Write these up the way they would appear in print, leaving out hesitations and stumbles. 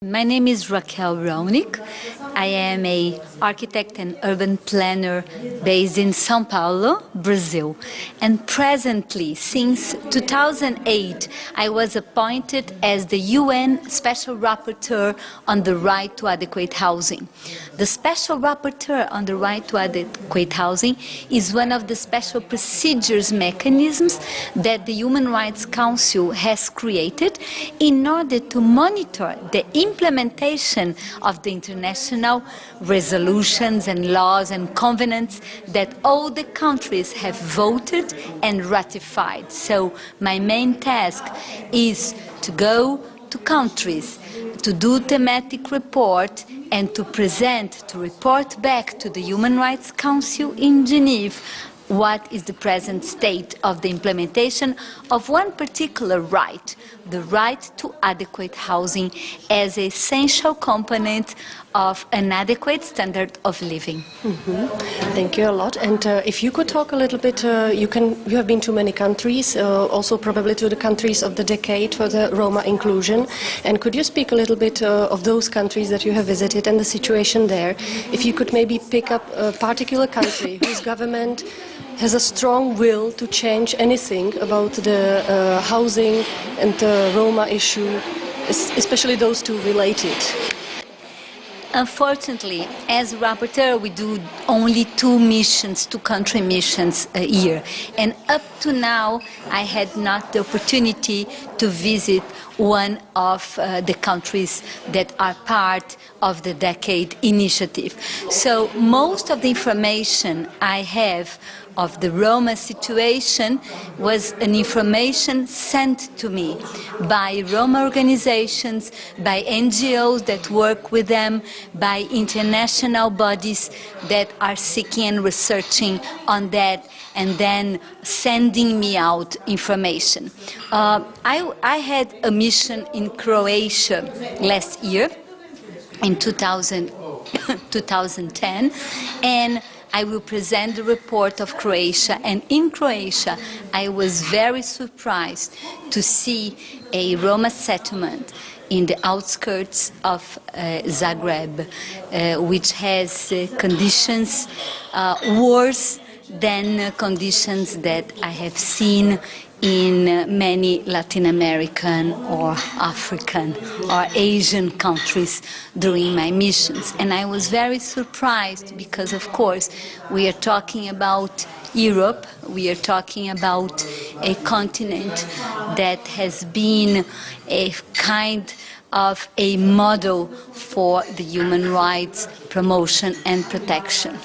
My name is Rolnik. I am an architect and urban planner based in São Paulo, Brazil. And presently, since 2008, I was appointed as the UN Special Rapporteur on the right to adequate housing. The Special Rapporteur on the right to adequate housing is one of the special procedures mechanisms that the Human Rights Council has created in order to monitor the implementation of the international resolutions and laws and covenants that all the countries have voted and ratified. So my main task is to go to countries, to do thematic report and to report back to the Human Rights Council in Geneva what is the present state of the implementation of one particular right, the right to adequate housing as an essential component of an adequate standard of living. Thank you a lot. And if you could talk a little bit, you have been to many countries, also probably to the countries of the decade for the Roma inclusion. And could you speak a little bit of those countries that you have visited and the situation there? If you could maybe pick up a particular country whose government has a strong will to change anything about the housing and the Roma issue, especially those two related. Unfortunately, as rapporteur, we do only two country missions a year. And up to now, I had not the opportunity to visit one of the countries that are part of the Decade Initiative. So most of the information I have of the Roma situation was an information sent to me by Roma organizations, by NGOs that work with them, by international bodies that are seeking and researching on that, and then sending me out information. I had a mission in Croatia last year, in 2010, and I will present the report of Croatia, and in Croatia I was very surprised to see a Roma settlement in the outskirts of Zagreb, which has conditions worse than conditions that I have seen in many Latin American or African or Asian countries during my missions. And I was very surprised because, of course, we are talking about Europe, we are talking about a continent that has been a kind of a model for the human rights promotion and protection.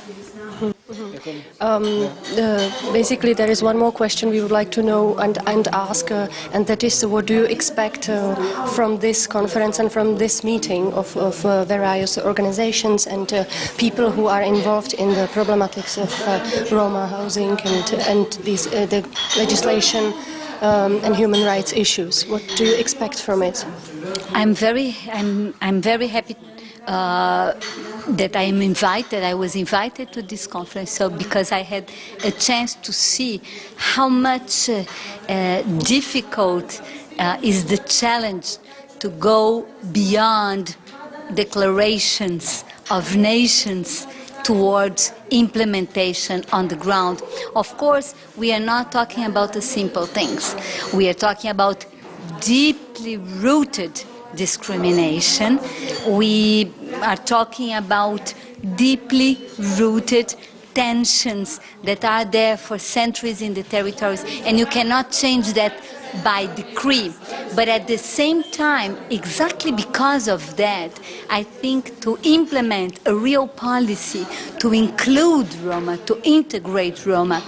Basically, there is one more question we would like to know and ask, and that is, what do you expect from this conference and from this meeting of various organizations and people who are involved in the problematics of Roma housing and the legislation and human rights issues? What do you expect from it? I'm very happy that I was invited to this conference, so because I had a chance to see how much difficult is the challenge to go beyond declarations of nations towards implementation on the ground. Of course, we are not talking about the simple things. We are talking about deeply rooted discrimination. We are talking about deeply rooted tensions that are there for centuries in the territories, and you cannot change that by decree. But at the same time, exactly because of that, I think to implement a real policy to include Roma, to integrate Roma,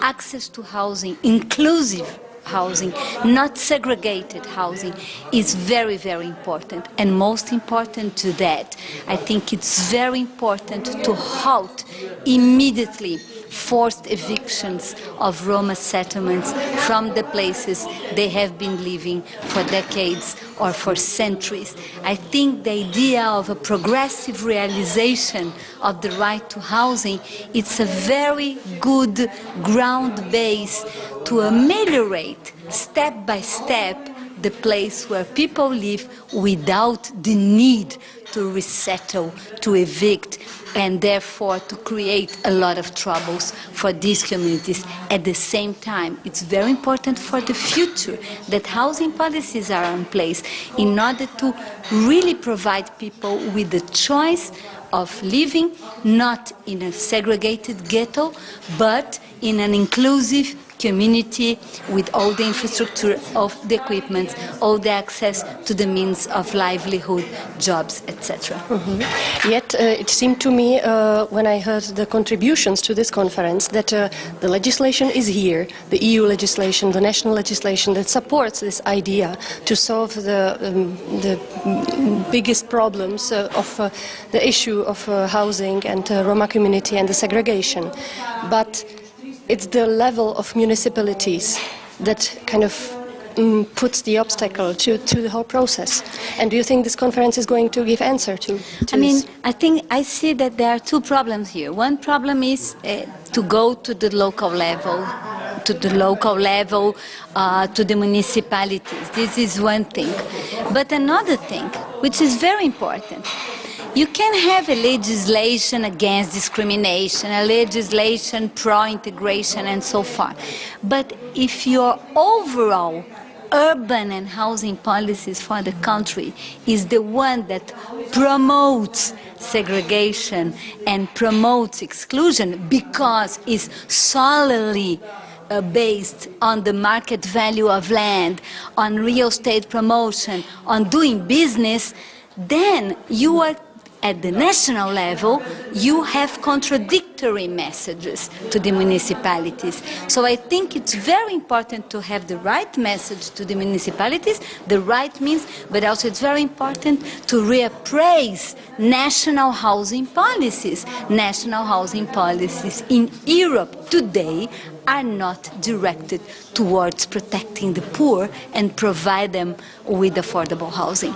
access to housing, inclusive housing, not segregated housing, is very, very important. And most important to that, I think it's very important to halt immediately forced evictions of Roma settlements from the places they have been living for decades or for centuries. I think the idea of a progressive realization of the right to housing, it's a very good ground base to ameliorate step by step the place where people live without the need to resettle, to evict, and therefore to create a lot of troubles for these communities. At the same time, it's very important for the future that housing policies are in place in order to really provide people with the choice of living not in a segregated ghetto, but in an inclusive community with all the infrastructure of the equipment, all the access to the means of livelihood, jobs, etc. Yet it seemed to me when I heard the contributions to this conference that the legislation is here, the EU legislation, the national legislation that supports this idea to solve the biggest problems of the issue of housing and Roma community and the segregation. But it's the level of municipalities that kind of puts the obstacle to the whole process. And do you think this conference is going to give answer to this? I see that there are two problems here. One problem is to go to the local level, to the municipalities. This is one thing. But another thing, which is very important, you can have a legislation against discrimination, a legislation pro-integration and so forth. But if your overall urban and housing policies for the country is the one that promotes segregation and promotes exclusion because it's solely based on the market value of land, on real estate promotion, on doing business, then you are at the national level, you have contradictory messages to the municipalities. So I think it's very important to have the right message to the municipalities, the right means, but also it's very important to reappraise national housing policies. National housing policies in Europe today are not directed towards protecting the poor and provide them with affordable housing.